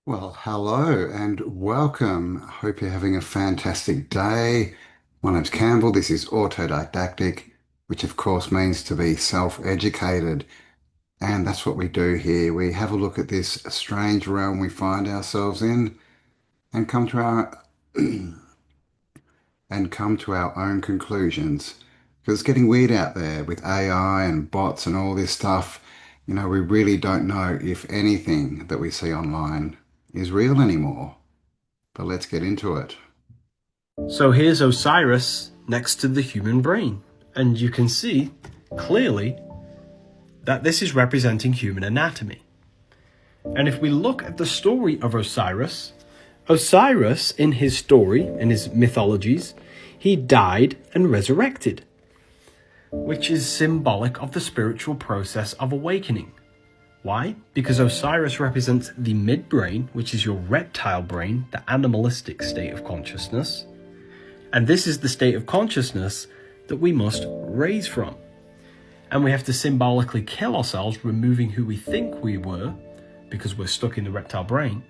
Well, hello and welcome. Hope you're having a fantastic day. My name's Campbell. This is Autodactic, which of course means to be self-educated. And that's what we do here. We have a look at this strange realm we find ourselves in and come to our own conclusions. Because it's getting weird out there with AI and bots and all this stuff. We really don't know if anything that we see online is real anymore. But let's get into it. So here's Osiris next to the human brain, and you can see clearly that this is representing human anatomy. And if we look at the story of Osiris, Osiris in his story, in his mythologies, he died and resurrected, which is symbolic of the spiritual process of awakening. Why? Because Osiris represents the midbrain, which is your reptile brain, the animalistic state of consciousness. And this is the state of consciousness that we must raise from. And we have to symbolically kill ourselves, removing who we think we were, because we're stuck in the reptile brain,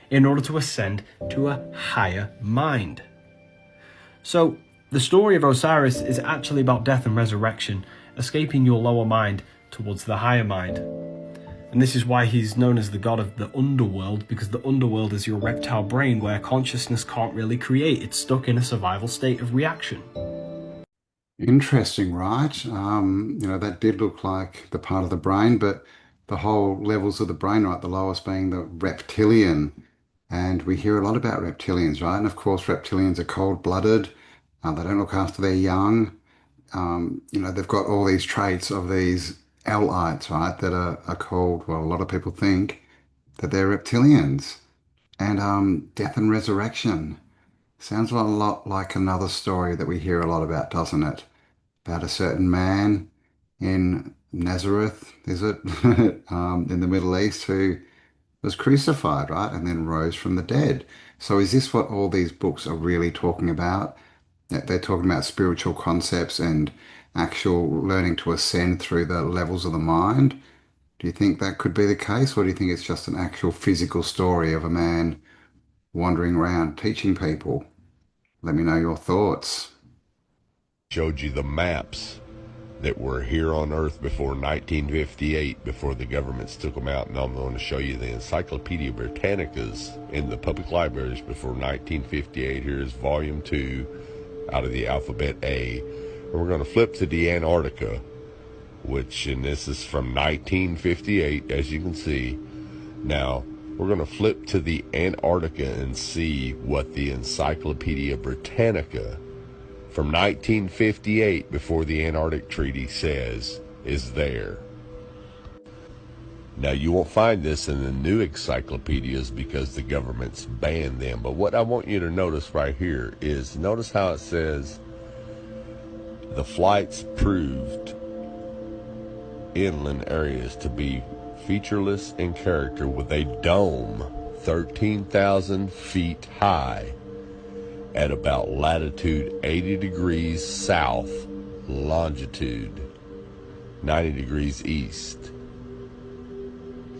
in order to ascend to a higher mind. So the story of Osiris is actually about death and resurrection, escaping your lower mind towards the higher mind. And this is why he's known as the god of the underworld, because the underworld is your reptile brain where consciousness can't really create. It's stuck in a survival state of reaction. Interesting, right? That did look like the part of the brain, but the whole levels of the brain, right? The lowest being the reptilian. And we hear a lot about reptilians, right? And of course, reptilians are cold-blooded. They don't look after their young. They've got all these traits of these Lites, right? That are called, well, a lot of people think that they're reptilians. And death and resurrection. Sounds a lot like another story that we hear a lot about, doesn't it? About a certain man in Nazareth, is it? In the Middle East who was crucified, right? And then rose from the dead. So is this what all these books are really talking about? That they're talking about spiritual concepts and actual learning to ascend through the levels of the mind? Do you think that could be the case, or do you think it's just an actual physical story of a man wandering around teaching people? Let me know your thoughts. Showed you the maps that were here on Earth before 1958, before the governments took them out. And I'm going to show you the Encyclopedia Britannicas in the public libraries before 1958. Here's volume 2 out of the alphabet A. And we're going to flip to the Antarctica, and this is from 1958, as you can see. Now, we're going to flip to the Antarctica and see what the Encyclopedia Britannica from 1958, before the Antarctic Treaty, says is there. Now, you won't find this in the new encyclopedias because the government's banned them. But what I want you to notice right here is, notice how it says the flights proved inland areas to be featureless in character, with a dome 13,000 feet high at about latitude 80 degrees south, longitude 90 degrees east.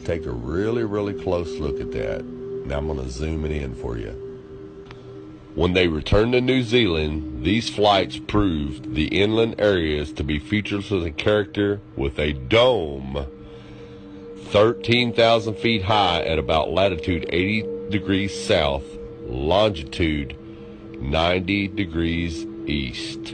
Take a really close look at that. Now I'm going to zoom it in for you. When they returned to New Zealand, these flights proved the inland areas to be featureless in character, with a dome 13,000 feet high at about latitude 80 degrees south, longitude 90 degrees east.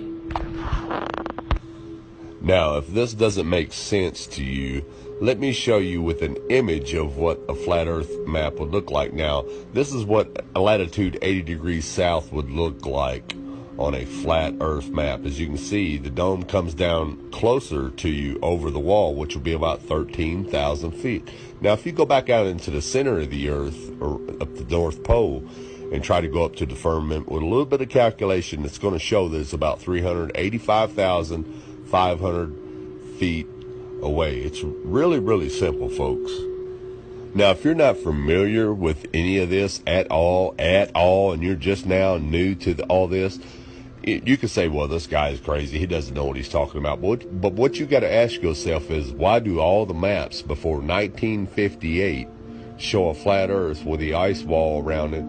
Now, if this doesn't make sense to you, let me show you with an image of what a flat earth map would look like. Now, this is what a latitude 80 degrees south would look like on a flat earth map. As you can see, the dome comes down closer to you over the wall, which will be about 13,000 feet. Now, if you go back out into the center of the earth, or up the North Pole, and try to go up to the firmament with a little bit of calculation, it's going to show that it's about 385,500 feet away. It's really simple, folks. Now, if you're not familiar with any of this at all, and you're just now new to all this, you can say, well, this guy is crazy. He doesn't know what he's talking about. But what you got to ask yourself is, why do all the maps before 1958 show a flat Earth with the ice wall around it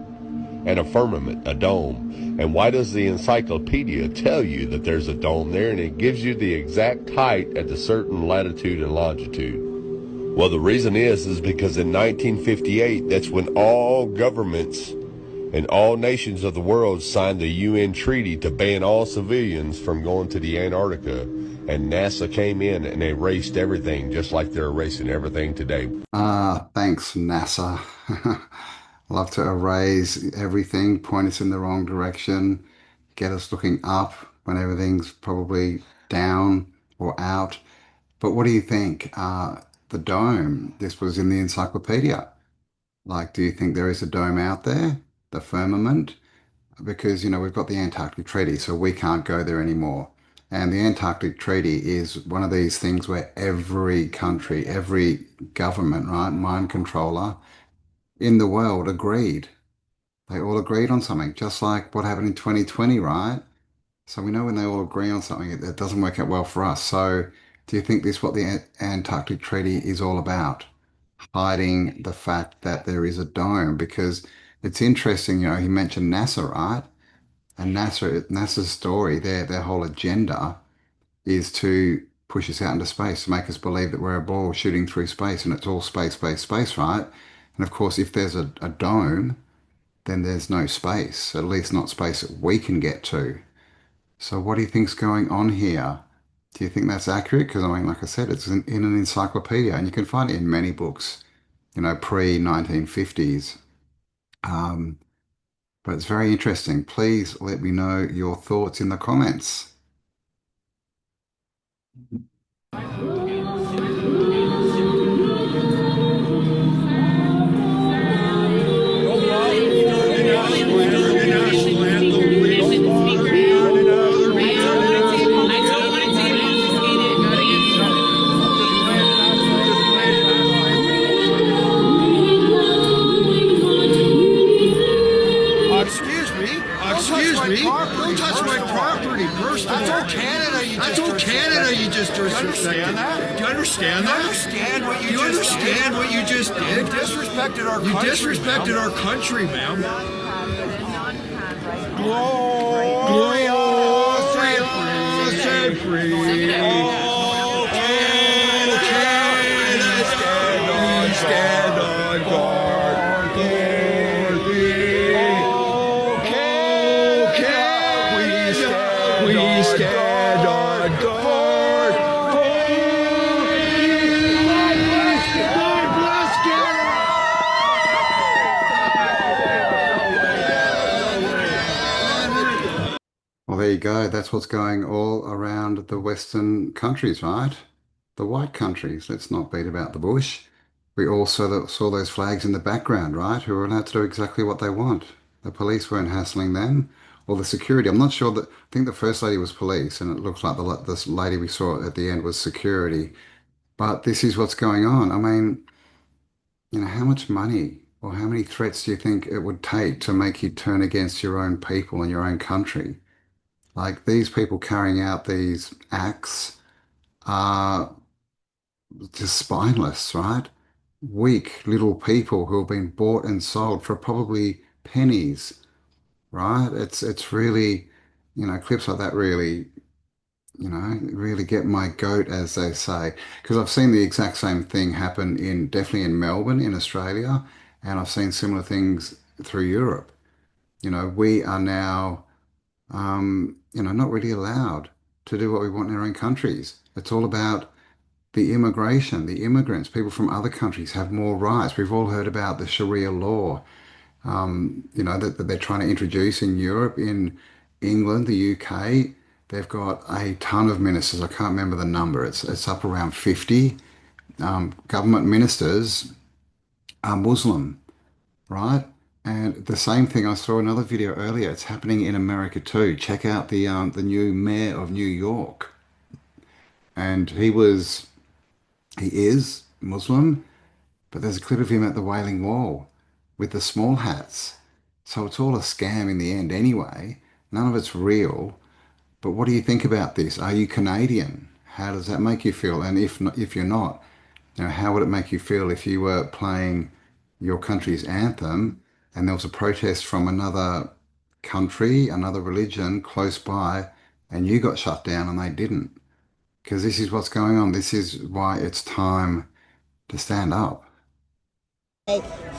and a firmament, a dome. And why does the encyclopedia tell you that there's a dome there, and it gives you the exact height at a certain latitude and longitude? Well, the reason is because in 1958, that's when all governments and all nations of the world signed the UN treaty to ban all civilians from going to the Antarctica. And NASA came in and erased everything, just like they're erasing everything today. Thanks, NASA. Love to erase everything, point us in the wrong direction, get us looking up when everything's probably down or out. But what do you think? The dome, this was in the encyclopedia. Like, do you think there is a dome out there? The firmament? Because, we've got the Antarctic Treaty, so we can't go there anymore. And the Antarctic Treaty is one of these things where every country, every government, right, mind controller in the world agreed. They all agreed on something, just like what happened in 2020, right? So we know when they all agree on something, it doesn't work out well for us. So do you think this is what the Antarctic Treaty is all about? Hiding the fact that there is a dome, because it's interesting, he mentioned NASA, right? And NASA's story, their whole agenda is to push us out into space, to make us believe that we're a ball shooting through space and it's all space, space, space, right? And of course, if there's a dome, then there's no space, at least not space that we can get to. So what do you think's going on here? Do you think that's accurate? Because I mean, like I said, it's in an encyclopedia and you can find it in many books, pre-1950s. Um, but it's very interesting. Please let me know your thoughts in the comments. Don't touch my property, first of all. That's all Canada you just disrespected. Do you understand that? Do you understand what you just did? You disrespected our country. You disrespected our country, ma'am. Gloria, set free. Oh, Canada, stand on guard. We stand on guard. God bless Canada. Well, there you go. That's what's going all around the Western countries, right? The white countries. Let's not beat about the bush. We also saw those flags in the background, right? Who are allowed to do exactly what they want. The police weren't hassling them, or the security. I'm not sure that. I think the first lady was police, and it looks like this lady we saw at the end was security. But this is what's going on. I mean, how much money or how many threats do you think it would take to make you turn against your own people and your own country? Like these people carrying out these acts are just spineless, right? Weak little people who have been bought and sold for probably pennies, right? It's really, clips like that really get my goat, as they say, because I've seen the exact same thing happen definitely in Melbourne, in Australia, and I've seen similar things through Europe. We are now, not really allowed to do what we want in our own countries. It's all about the immigration, the immigrants, people from other countries have more rights. We've all heard about the Sharia law, that they're trying to introduce in Europe, in England, the UK. They've got a ton of ministers. I can't remember the number. It's up around 50. Government ministers are Muslim, right? And the same thing, I saw another video earlier. It's happening in America too. Check out the new mayor of New York, and he is Muslim, but there's a clip of him at the Wailing Wall with the small hats. So it's all a scam in the end anyway. None of it's real. But what do you think about this? Are you Canadian? How does that make you feel? And if you're not, how would it make you feel if you were playing, your country's anthem, and there was a protest from another country, another religion close by, and you got shut down and they didn't. Because this is what's going on. This is why it's time to stand up.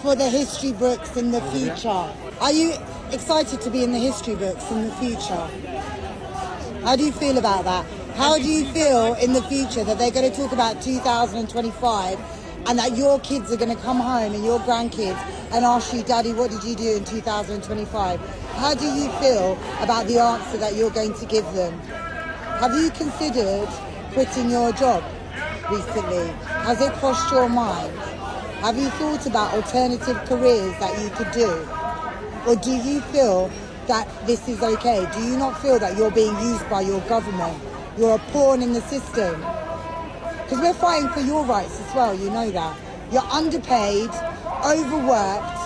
For the history books in the future. Are you excited to be in the history books in the future? How do you feel about that? How do you feel in the future that they're going to talk about 2025 and that your kids are going to come home and your grandkids and ask you, Daddy, what did you do in 2025? How do you feel about the answer that you're going to give them? Have you considered quitting your job recently? Has it crossed your mind? Have you thought about alternative careers that you could do? Or do you feel that this is okay? Do you not feel that you're being used by your government? You're a pawn in the system? Because we're fighting for your rights as well, you know that. You're underpaid, overworked,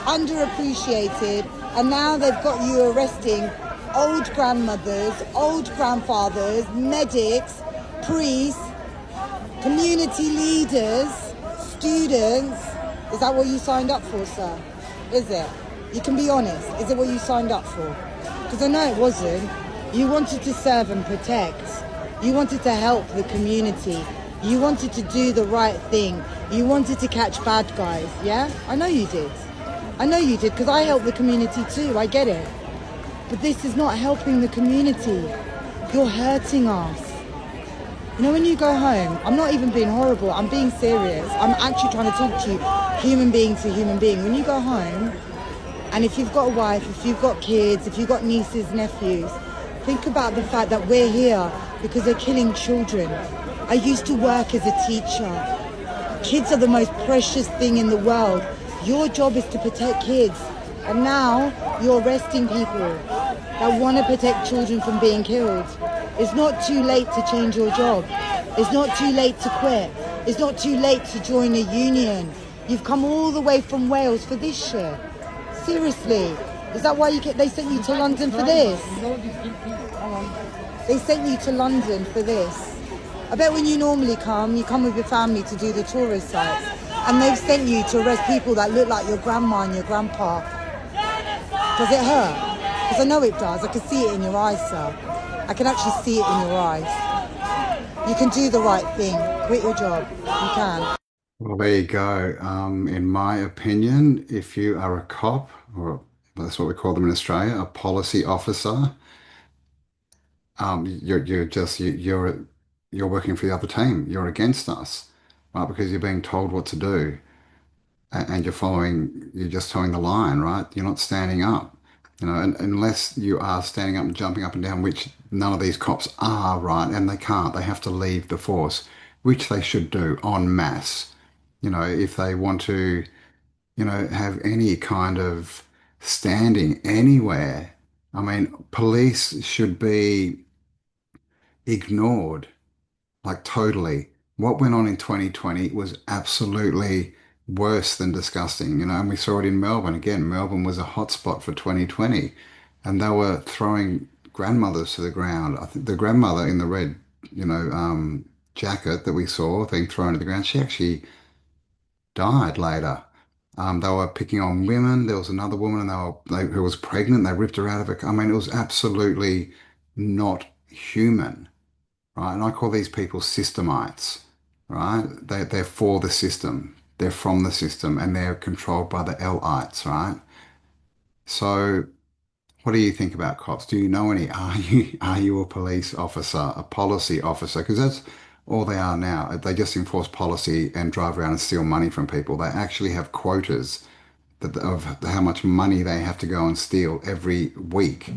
underappreciated, and now they've got you arresting old grandmothers, old grandfathers, medics, priests, community leaders, students. Is that what you signed up for, sir? Is it? You can be honest. Is it what you signed up for? Because I know it wasn't. You wanted to serve and protect. You wanted to help the community. You wanted to do the right thing. You wanted to catch bad guys, yeah? I know you did. I know you did, because I help the community too. I get it. But this is not helping the community. You're hurting us. You know, when you go home, I'm not even being horrible, I'm being serious. I'm actually trying to talk to you, human being to human being. When you go home, and if you've got a wife, if you've got kids, if you've got nieces, nephews, think about the fact that we're here because they're killing children. I used to work as a teacher. Kids are the most precious thing in the world. Your job is to protect kids. And now you're arresting people that want to protect children from being killed. It's not too late to change your job. It's not too late to quit. It's not too late to join a union. You've come all the way from Wales for this shit. Seriously. Is that why they sent you to London for this? They sent you to London for this. I bet when you normally come, you come with your family to do the tourist sites. And they've sent you to arrest people that look like your grandma and your grandpa. Does it hurt? Because I know it does. I can see it in your eyes, sir. I can actually see it in your eyes. You can do the right thing. Quit your job. You can. Well, there you go. In my opinion, if you are a cop, or that's what we call them in Australia, a policy officer, you're working for the other team. You're against us, right? Because you're being told what to do, and you're just towing the line, right? You're not standing up. You know, unless you are standing up and jumping up and down, which none of these cops are, right? And they can't. They have to leave the force, which they should do en masse. You know, if they want to, you know, have any kind of standing anywhere. I mean, police should be ignored, like totally. What went on in 2020 was absolutely worse than disgusting, you know, and we saw it in Melbourne. Again, Melbourne was a hotspot for 2020, and they were throwing grandmothers to the ground. I think the grandmother in the red, you know, jacket that we saw being thrown to the ground, she actually died later. They were picking on women. There was another woman who was pregnant. They ripped her out of her. I mean, it was absolutely not human, right? And I call these people systemites, right? They're for the system. They're from the system, and they're controlled by the Lites, right? So what do you think about cops? Do you know any? Are you a police officer, a policy officer? Because that's all they are now. They just enforce policy and drive around and steal money from people. They actually have quotas of how much money they have to go and steal every week,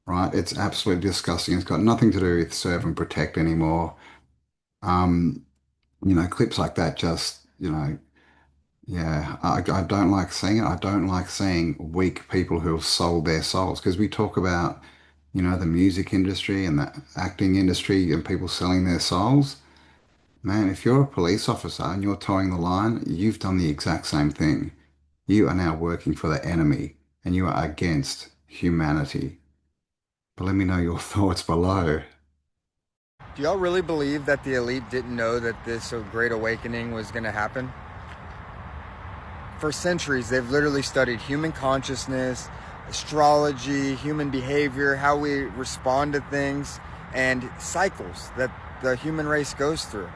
right? It's absolutely disgusting. It's got nothing to do with serve and protect anymore. You know, clips like that just, you know, yeah, I don't like seeing it. I don't like seeing weak people who have sold their souls, because we talk about, you know, the music industry and the acting industry and people selling their souls. Man, if you're a police officer and you're towing the line, you've done the exact same thing. You are now working for the enemy and you are against humanity. But let me know your thoughts below. Do y'all really believe that the elite didn't know that this great awakening was going to happen? for centuries, they've literally studied human consciousness, astrology, human behavior, how we respond to things, and cycles that the human race goes through.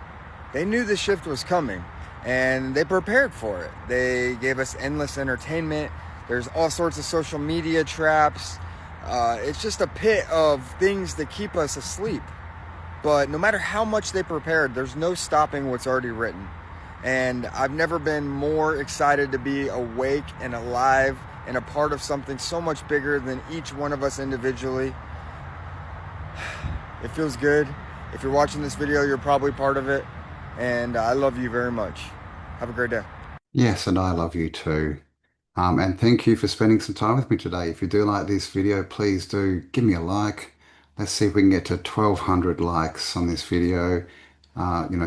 They knew the shift was coming, and they prepared for it. They gave us endless entertainment. There's all sorts of social media traps. It's just a pit of things that keep us asleep. But no matter how much they prepared, there's no stopping what's already written. And I've never been more excited to be awake and alive and a part of something so much bigger than each one of us individually. It feels good. If you're watching this video, you're probably part of it. And I love you very much. Have a great day. Yes, and I love you too. And thank you for spending some time with me today. If you do like this video, please do give me a like. Let's see if we can get to 1,200 likes on this video.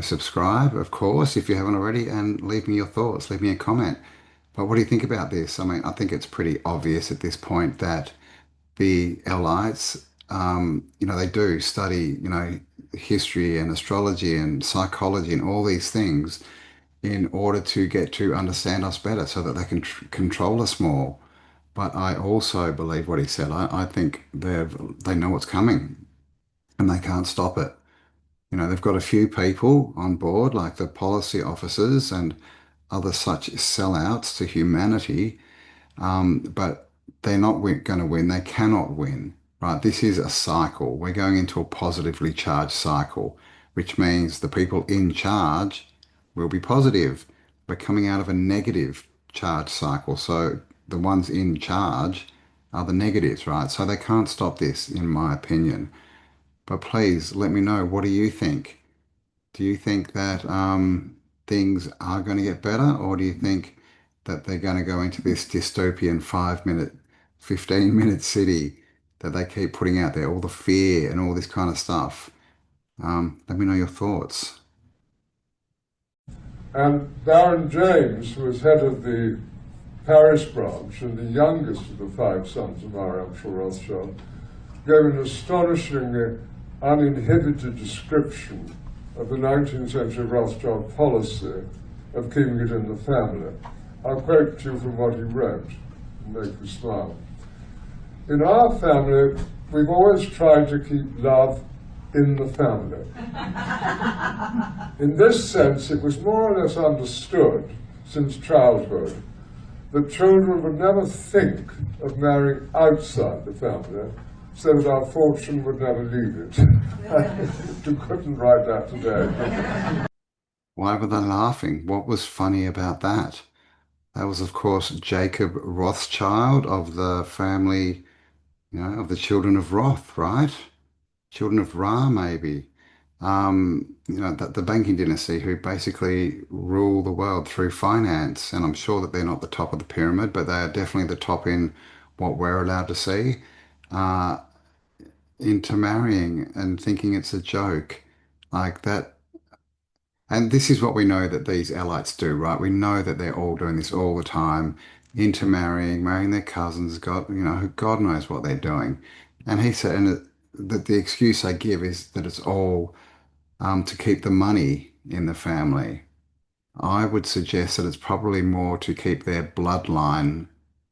Subscribe, of course, if you haven't already, and leave me your thoughts, leave me a comment. But what do you think about this? I mean, I think it's pretty obvious at this point that the Ellites, they do study, history and astrology and psychology and all these things in order to get to understand us better so that they can control us more. But I also believe what he said. I think they know what's coming and they can't stop it. They've got a few people on board, like the policy officers and other such sellouts to humanity, but they're not going to win. They cannot win, right? This is a cycle. We're going into a positively charged cycle, which means the people in charge will be positive. We're coming out of a negative charge cycle. So the ones in charge are the negatives, right? So they can't stop this, in my opinion. But please let me know, what do you think? Do you think that things are going to get better, or do you think that they're going to go into this dystopian 5-minute, 15-minute city that they keep putting out there, all the fear and all this kind of stuff? Let me know your thoughts. And Baron James, who was head of the Paris branch and the youngest of the 5 sons of our Emperor Rothschild, gave an astonishingly uninhibited description of the 19th century Rothschild policy of keeping it in the family. I'll quote to you from what he wrote and make you smile. In our family, we've always tried to keep love in the family. In this sense, it was more or less understood since childhood that children would never think of marrying outside the family, so that our fortune would never leave it. You couldn't write that today. Why were they laughing? What was funny about that? That was, of course, Jacob Rothschild of the family, of the children of Roth, right? Children of Ra, maybe. The banking dynasty who basically rule the world through finance. And I'm sure that they're not the top of the pyramid, but they are definitely the top in what we're allowed to see. Intermarrying and thinking it's a joke like that. And this is what we know that these Allites do, right? We know that they're all doing this all the time, intermarrying, marrying their cousins. God knows what they're doing. And he said, that the excuse they give is that it's all to keep the money in the family. I would suggest that it's probably more to keep their bloodline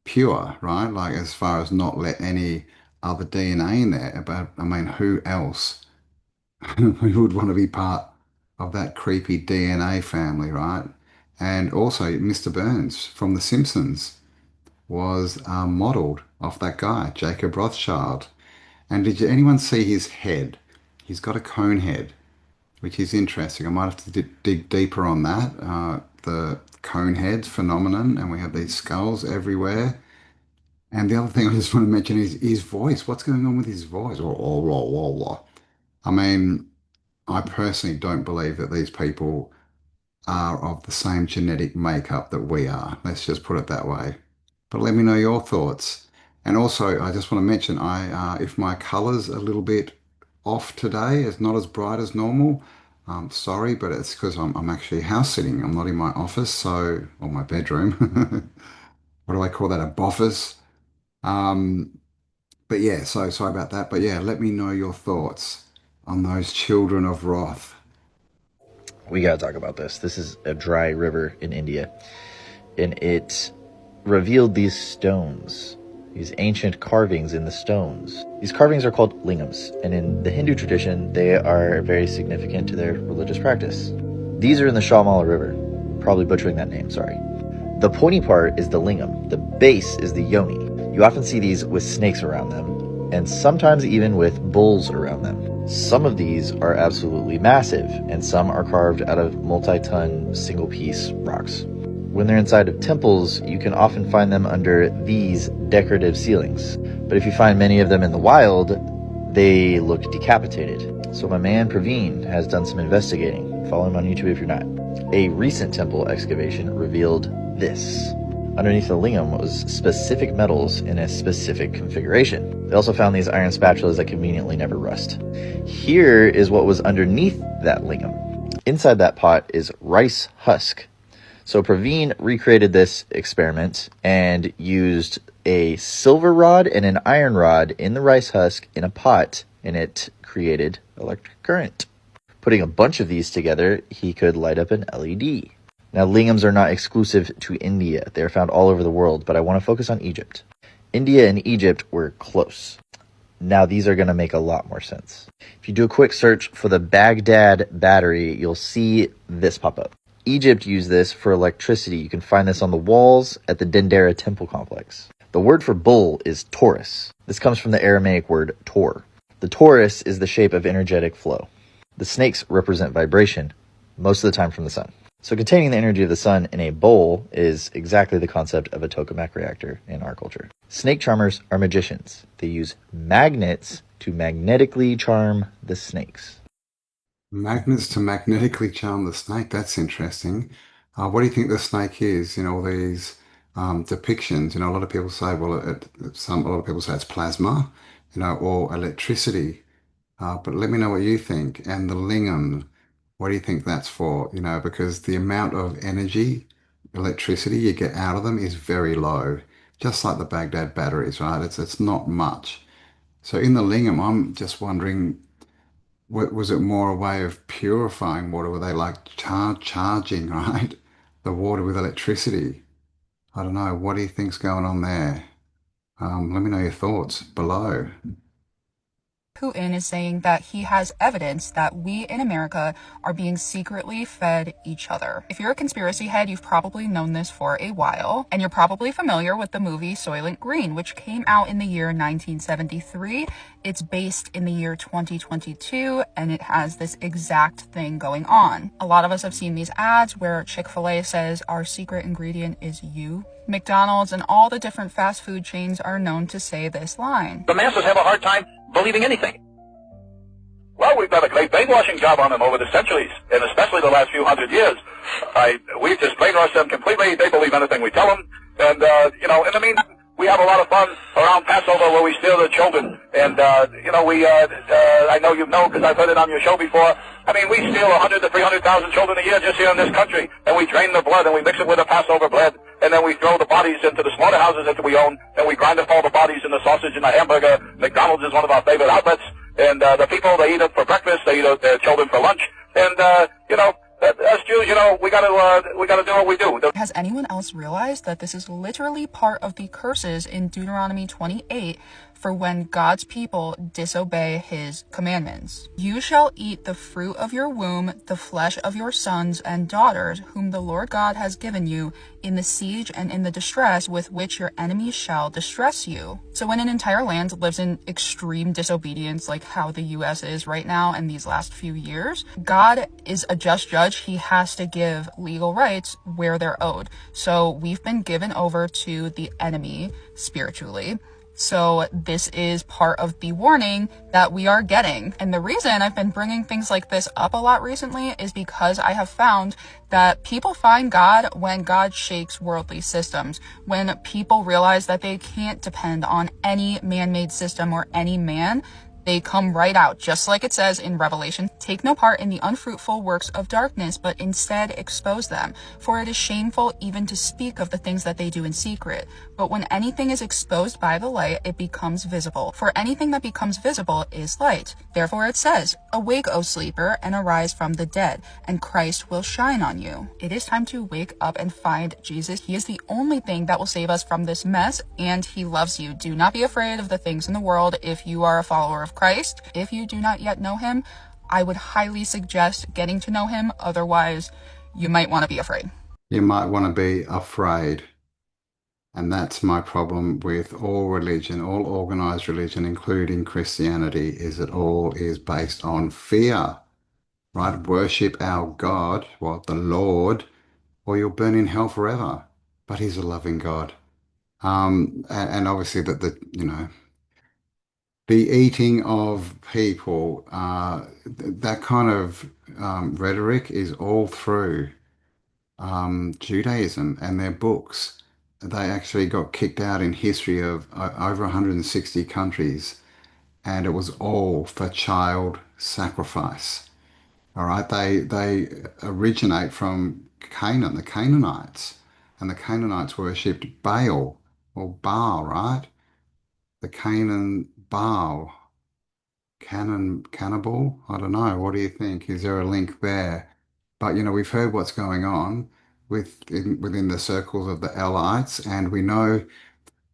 pure, right? Like as far as not let any other DNA in there. But I mean, who else who would want to be part of that creepy DNA family, right? And also, Mr. Burns from The Simpsons was modeled off that guy, Jacob Rothschild. And did anyone see his head? He's got a cone head, which is interesting. I might have to dig deeper on that. The cone head phenomenon, and we have these skulls everywhere. And the other thing I just want to mention is his voice. What's going on with his voice? I mean, I personally don't believe that these people are of the same genetic makeup that we are. Let's just put it that way. But let me know your thoughts. And also, I just want to mention, if my color's a little bit off today, it's not as bright as normal. Sorry, but it's because I'm actually house sitting. I'm not in my office, or my bedroom. What do I call that? A boffice. But yeah, so sorry about that. But yeah, let me know your thoughts on those children of Roth. We gotta talk about this. This is a dry river in India. and it revealed these stones, these ancient carvings in the stones. These carvings are called lingams, and in the Hindu tradition, they are very significant to their religious practice. These are in the Shawmala River. Probably butchering that name, sorry. The pointy part is the lingam. The base is the yoni. You often see these with snakes around them, and sometimes even with bulls around them. Some of these are absolutely massive, and some are carved out of multi-ton, single-piece rocks. When they're inside of temples, you can often find them under these decorative ceilings. But if you find many of them in the wild, they look decapitated. So my man Praveen has done some investigating. Follow him on YouTube if you're not. A recent temple excavation revealed this. Underneath the lingam was specific metals in a specific configuration. They also found these iron spatulas that conveniently never rust. Here is what was underneath that lingam. Inside that pot is rice husk. So Praveen recreated this experiment and used a silver rod and an iron rod in the rice husk in a pot, and it created electric current. Putting a bunch of these together, he could light up an LED. Now, lingams are not exclusive to India. They are found all over the world, but I want to focus on Egypt. India and Egypt were close. Now, these are going to make a lot more sense. If you do a quick search for the Baghdad battery, you'll see this pop up. Egypt used this for electricity. You can find this on the walls at the Dendera temple complex. The word for bull is torus. This comes from the Aramaic word tor. The torus is the shape of energetic flow. The snakes represent vibration, most of the time from the sun. So containing the energy of the sun in a bowl is exactly the concept of a tokamak reactor in our culture. Snake charmers are magicians. They use magnets to magnetically charm the snakes. Magnets to magnetically charm the snake. That's interesting. What do you think the snake is in all these depictions? A lot of people say, well, a lot of people say it's plasma, or electricity. But let me know what you think. And the lingam, what do you think that's for? Because the amount of energy, electricity you get out of them is very low, just like the Baghdad batteries, right? It's not much. So in the lingam, I'm just wondering, was it more a way of purifying water? Were they like charging, right? The water with electricity? I don't know. What do you think's going on there? Let me know your thoughts below. Putin is saying that he has evidence that we in America are being secretly fed each other. If you're a conspiracy head, you've probably known this for a while, and you're probably familiar with the movie Soylent Green, which came out in the year 1973. It's based in the year 2022, and it has this exact thing going on. A lot of us have seen these ads where Chick-fil-A says our secret ingredient is you. McDonald's and all the different fast food chains are known to say this line. The masses have a hard time believing anything. Well, we've done a great brainwashing job on them over the centuries, and especially the last few hundred years. We've just brainwashed them completely. They believe anything we tell them. And, in the meantime, we have a lot of fun around Passover where we steal the children. And, I know you know because I've heard it on your show before. I mean, we steal 100 to 300,000 children a year just here in this country. And we drain the blood and we mix it with the Passover bread. And then we throw the bodies into the slaughterhouses that we own. And we grind up all the bodies in the sausage and the hamburger. McDonald's is one of our favorite outlets. And the people, they eat it for breakfast. They eat their children for lunch. And, as Jews, we gotta do what we do. Has anyone else realized that this is literally part of the curses in Deuteronomy 28 for when God's people disobey his commandments? You shall eat the fruit of your womb, the flesh of your sons and daughters, whom the Lord God has given you, in the siege and in the distress with which your enemies shall distress you. So when an entire land lives in extreme disobedience, like how the U.S. is right now and these last few years, God is a just judge. He has to give legal rights where they're owed. So we've been given over to the enemy spiritually. So this is part of the warning that we are getting. And the reason I've been bringing things like this up a lot recently is because I have found that people find God when God shakes worldly systems, when people realize that they can't depend on any man-made system or any man. They come right out, just like it says in Revelation. Take no part in the unfruitful works of darkness, but instead expose them. For it is shameful even to speak of the things that they do in secret. But when anything is exposed by the light, it becomes visible. For anything that becomes visible is light. Therefore it says, awake, O sleeper, and arise from the dead, and Christ will shine on you. It is time to wake up and find Jesus. He is the only thing that will save us from this mess, and he loves you. Do not be afraid of the things in the world if you are a follower of Christ. If you do not yet know him, I would highly suggest getting to know him. Otherwise, you might want to be afraid. You might want to be afraid. And that's my problem with all religion, all organized religion, including Christianity, is it all is based on fear, right? Worship our God, what, the Lord, or you'll burn in hell forever. But he's a loving God. And obviously the eating of people, that kind of rhetoric is all through Judaism and their books. They actually got kicked out in history of over 160 countries, and it was all for child sacrifice. All right, they originate from Canaan, the Canaanites, and the Canaanites worshipped Baal or Baal, right? The Canaan Baal, cannibal. I don't know. What do you think? Is there a link there? But we've heard what's going on within the circles of the Allites, and we know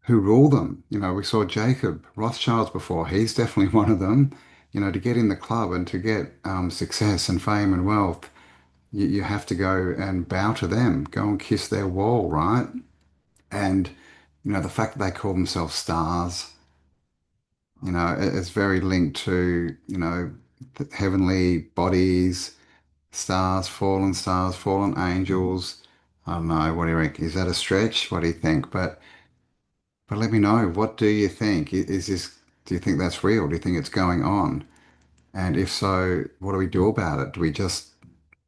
who rule them. We saw Jacob Rothschilds before. He's definitely one of them. To get in the club and to get success and fame and wealth, you have to go and bow to them, go and kiss their wall, right? And the fact that they call themselves stars, it's very linked to the heavenly bodies, stars, fallen angels. I don't know. What do you reckon? Is that a stretch? What do you think? But let me know. What do you think? Is this? Do you think that's real? Do you think it's going on? And if so, what do we do about it? Do we just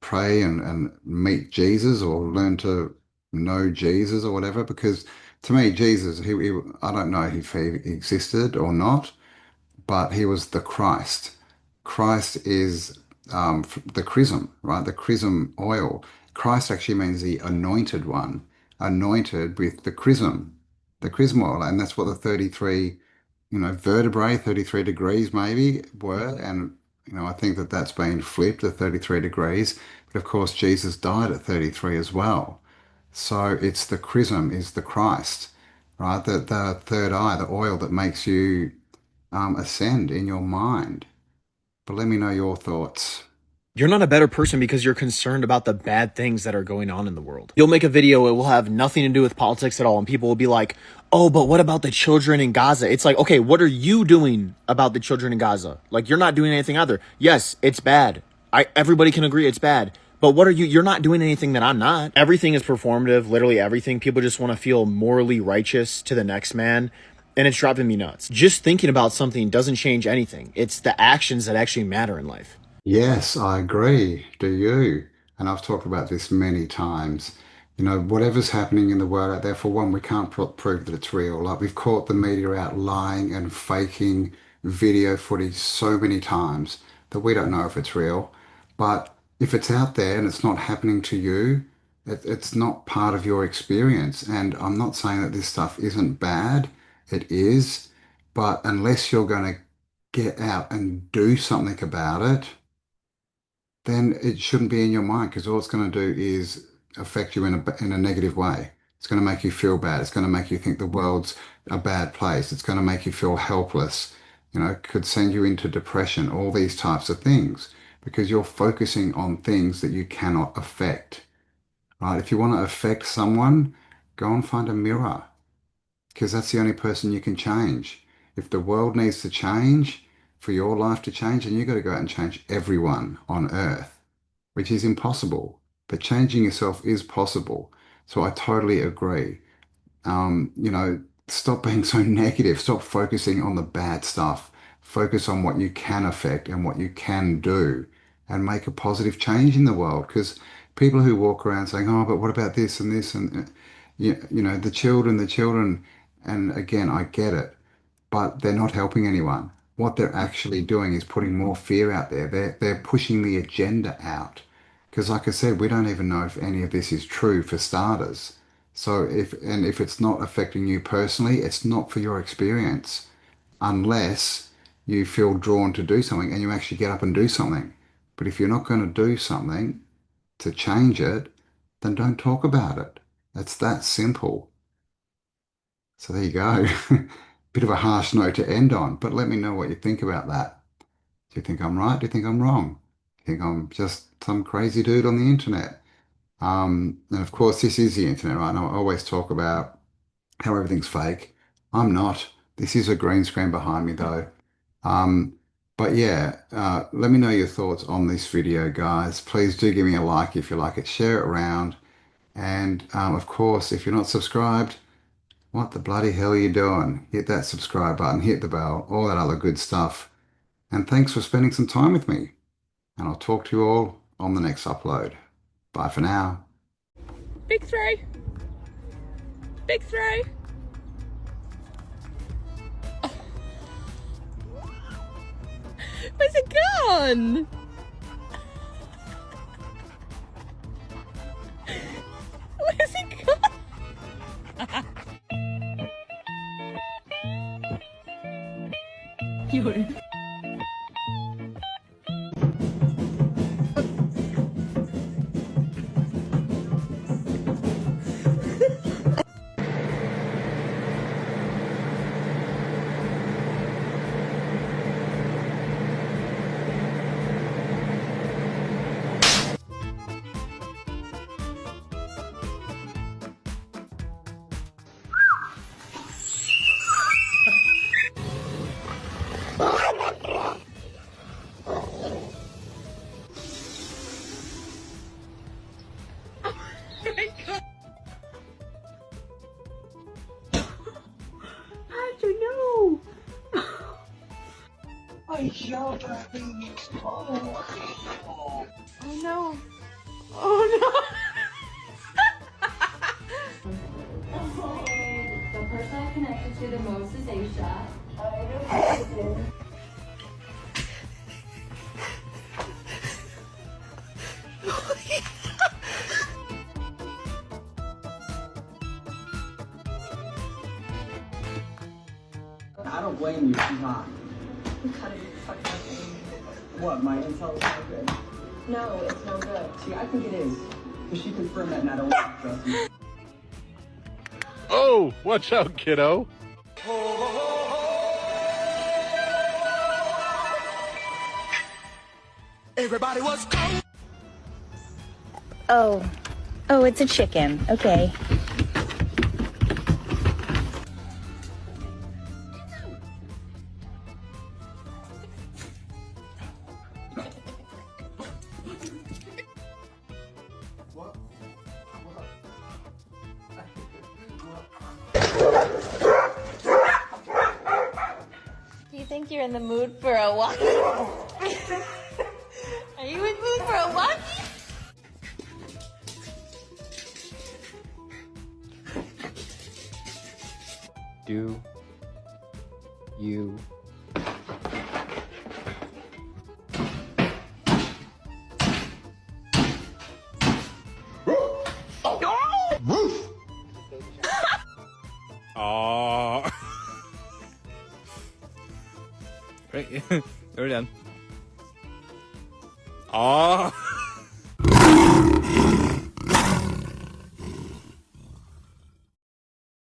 pray and meet Jesus or learn to know Jesus or whatever? Because to me, Jesus, I don't know if he existed or not, but he was the Christ. Christ is the chrism, right? The chrism oil. Christ actually means the anointed one, anointed with the chrism oil, and that's what the 33, vertebrae, 33 degrees maybe were, and I think that that's been flipped, the 33 degrees. But of course, Jesus died at 33 as well. So it's the chrism, is the Christ, right? The third eye, the oil that makes you ascend in your mind. But let me know your thoughts. You're not a better person because you're concerned about the bad things that are going on in the world. You'll make a video, it will have nothing to do with politics at all, and people will be like, oh, but what about the children in Gaza? It's like, okay, what are you doing about the children in Gaza? Like, you're not doing anything either. Yes, it's bad. Everybody can agree it's bad. But what are you? You're not doing anything that I'm not. Everything is performative, literally everything. People just want to feel morally righteous to the next man. And it's driving me nuts. Just thinking about something doesn't change anything. It's the actions that actually matter in life. Yes, I agree. Do you? And I've talked about this many times. Whatever's happening in the world out there, for one, we can't prove that it's real. Like we've caught the media out lying and faking video footage so many times that we don't know if it's real. But if it's out there and it's not happening to you, it's not part of your experience. And I'm not saying that this stuff isn't bad. It is. But unless you're going to get out and do something about it, then it shouldn't be in your mind because all it's going to do is affect you in a negative way. It's going to make you feel bad. It's going to make you think the world's a bad place. It's going to make you feel helpless. Could send you into depression, all these types of things because you're focusing on things that you cannot affect, right? If you want to affect someone, go and find a mirror because that's the only person you can change. If the world needs to change for your life to change, then you've got to go out and change everyone on earth, which is impossible. But changing yourself is possible. So I totally agree. Stop being so negative. Stop focusing on the bad stuff. Focus on what you can affect and what you can do and make a positive change in the world. Because people who walk around saying, oh, but what about this and this and, the children, and again, I get it, but they're not helping anyone. what they're actually doing is putting more fear out there. They're pushing the agenda out. Because like I said, we don't even know if any of this is true for starters. So if it's not affecting you personally, it's not for your experience unless you feel drawn to do something and you actually get up and do something. But if you're not going to do something to change it, then don't talk about it. It's that simple. So there you go. Bit of a harsh note to end on, but let me know what you think about that. Do you think I'm right? Do you think I'm wrong? Do you think I'm just some crazy dude on the internet? And of course, this is the internet, right? And I always talk about how everything's fake. I'm not. This is a green screen behind me, though. Um, but yeah, let me know your thoughts on this video, guys. Please do give me a like if you like it, share it around. And of course, if you're not subscribed, what the bloody hell are you doing? Hit that subscribe button, hit the bell, all that other good stuff. And thanks for spending some time with me. And I'll talk to you all on the next upload. Bye for now. Big three. Big three. Where's it gone? Where's it gone? You're... I yelled at me. Oh no. Oh The person I connected to the most is Aisha. I don't blame you, she's not. You gotta be fucking kidding me. What, my intel is not good? No, it's no good. See, I think it is. Because she confirmed that and I don't trust you. Oh, watch out, kiddo. Everybody was cold. Oh, it's a chicken. Okay. Do you think you're in the mood for a walk? Are you in mood for a walk? Do you Oh. Right, we're done. Oh.